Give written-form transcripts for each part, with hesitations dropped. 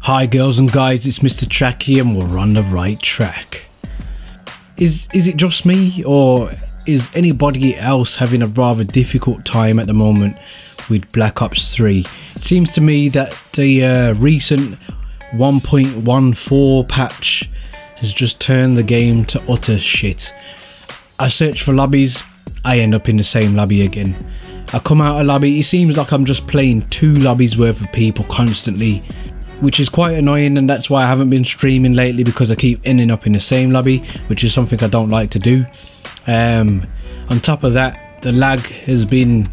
Hi girls and guys, it's Mr. Tracky and we're on the right track. Is it just me, or is anybody else having a rather difficult time at the moment with Black Ops 3? It seems to me that the recent 1.14 patch has just turned the game to utter shit. I search for lobbies, I end up in the same lobby again. I come out of lobby, it seems like I'm just playing 2 lobbies worth of people constantly, which is quite annoying, and that's why I haven't been streaming lately, because I keep ending up in the same lobby, which is something I don't like to do. On top of that, the lag has been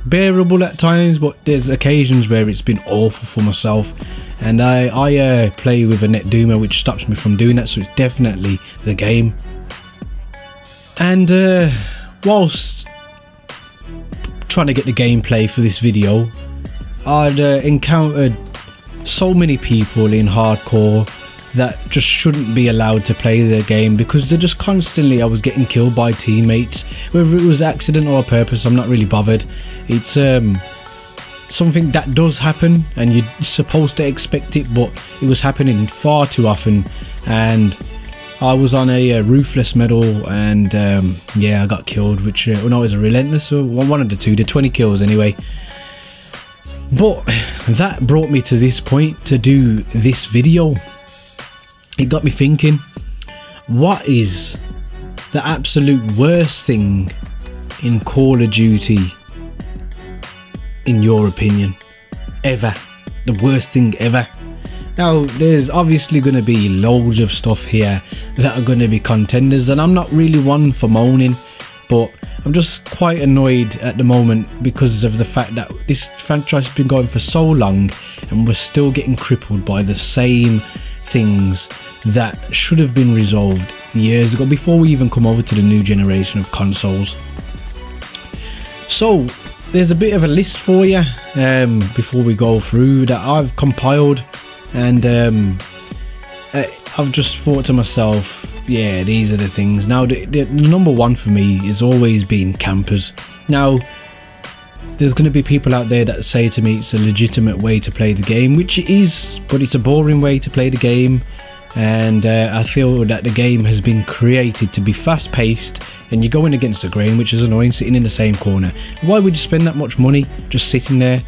bearable at times, but there's occasions where it's been awful for myself, and I play with a NetDoomer which stops me from doing that, so it's definitely the game. And whilst trying to get the gameplay for this video, I'd encountered so many people in hardcore that just shouldn't be allowed to play their game, because they're just constantly, I was getting killed by teammates, whether it was accident or purpose, I'm not really bothered. It's something that does happen and you're supposed to expect it, but it was happening far too often, and I was on a ruthless medal, and yeah, I got killed, which no, it was a relentless, or one of the two, the 20 kills anyway. But that brought me to this point to do this video. It got me thinking, what is the absolute worst thing in Call of Duty, in your opinion, ever? The worst thing ever? Now, there's obviously going to be loads of stuff here that are going to be contenders, and I'm not really one for moaning, but I'm just quite annoyed at the moment because of the fact that this franchise has been going for so long and we're still getting crippled by the same things that should have been resolved years ago, before we even come over to the new generation of consoles. So there's a bit of a list for you before we go through that I've compiled, and I've just thought to myself, yeah, these are the things. Now, the number one for me is always been campers. Now, there's going to be people out there that say to me it's a legitimate way to play the game, which it is, but it's a boring way to play the game, and I feel that the game has been created to be fast-paced, and you're going against the grain, which is annoying, sitting in the same corner. Why would you spend that much money just sitting there?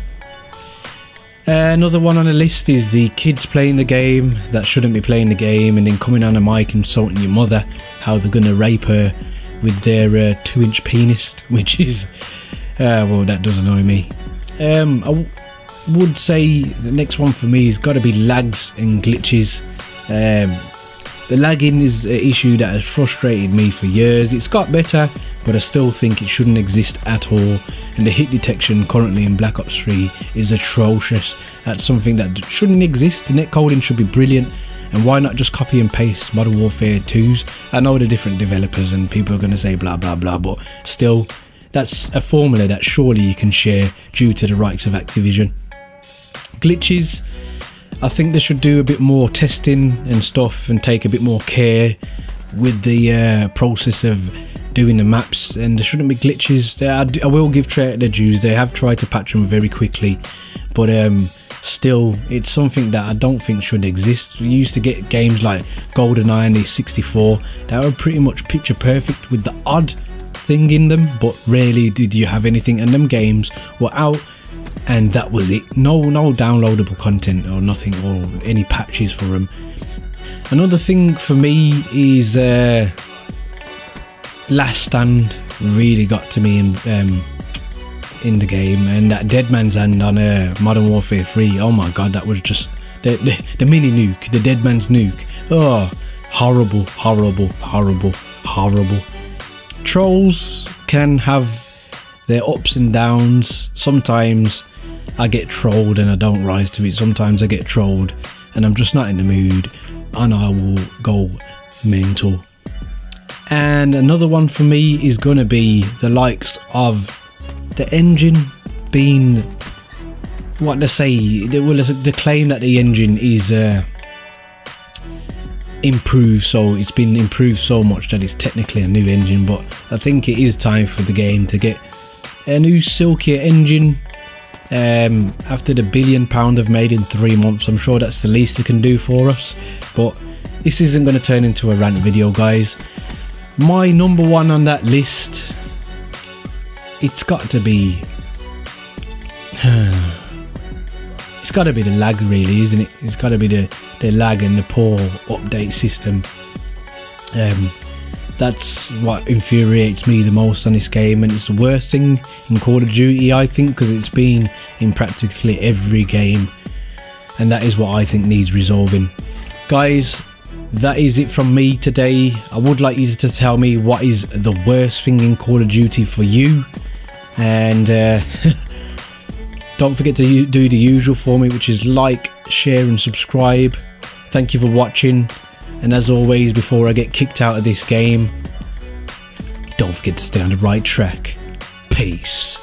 Another one on the list is the kids playing the game that shouldn't be playing the game, and then coming on a mic insulting your mother, how they're going to rape her with their 2-inch penis, which is, well, that does annoy me. I would say the next one for me has got to be lags and glitches. The lagging is an issue that has frustrated me for years. It's got better, but I still think it shouldn't exist at all, and the hit detection currently in Black Ops 3 is atrocious. That's something that shouldn't exist. The netcoding should be brilliant, and why not just copy and paste Modern Warfare 2's? I know they're different developers and people are going to say blah blah blah, but still, that's a formula that surely you can share due to the rights of Activision. Glitches, I think they should do a bit more testing and stuff and take a bit more care with the process of doing the maps, and there shouldn't be glitches. I will give Treyarch their dues, they have tried to patch them very quickly, but still, it's something that I don't think should exist. We used to get games like GoldenEye and the 64 that were pretty much picture perfect with the odd thing in them, but rarely did you have anything, and them games were out and that was it. No downloadable content or nothing, or any patches for them. Another thing for me is Last Stand really got to me in the game, and that Dead Man's Hand on Modern Warfare 3. Oh my god, that was just the mini nuke, the Dead Man's nuke. Oh, horrible, horrible, horrible, horrible. Trolls can have their ups and downs. Sometimes I get trolled and I don't rise to it. Sometimes I get trolled and I'm just not in the mood, and I will go mental. And another one for me is going to be the likes of the engine being, what they say, they claim that the engine is improved, so it's been improved so much that it's technically a new engine, but I think it is time for the game to get a new silkier engine After the £1 billion I've made in 3 months, I'm sure that's the least it can do for us. But this isn't going to turn into a rant video, guys. My number one on that list, it's got to be it's got to be the lag, really, isn't it? It's got to be the lag and the poor update system. That's what infuriates me the most on this game, and it's the worst thing in Call of Duty, I think, because it's been in practically every game, and that is what I think needs resolving. Guys, that is it from me today. I would like you to tell me what is the worst thing in Call of Duty for you, and don't forget to do the usual for me, which is like, share and subscribe. Thank you for watching, and as always, before I get kicked out of this game, don't forget to stay on the right track. Peace.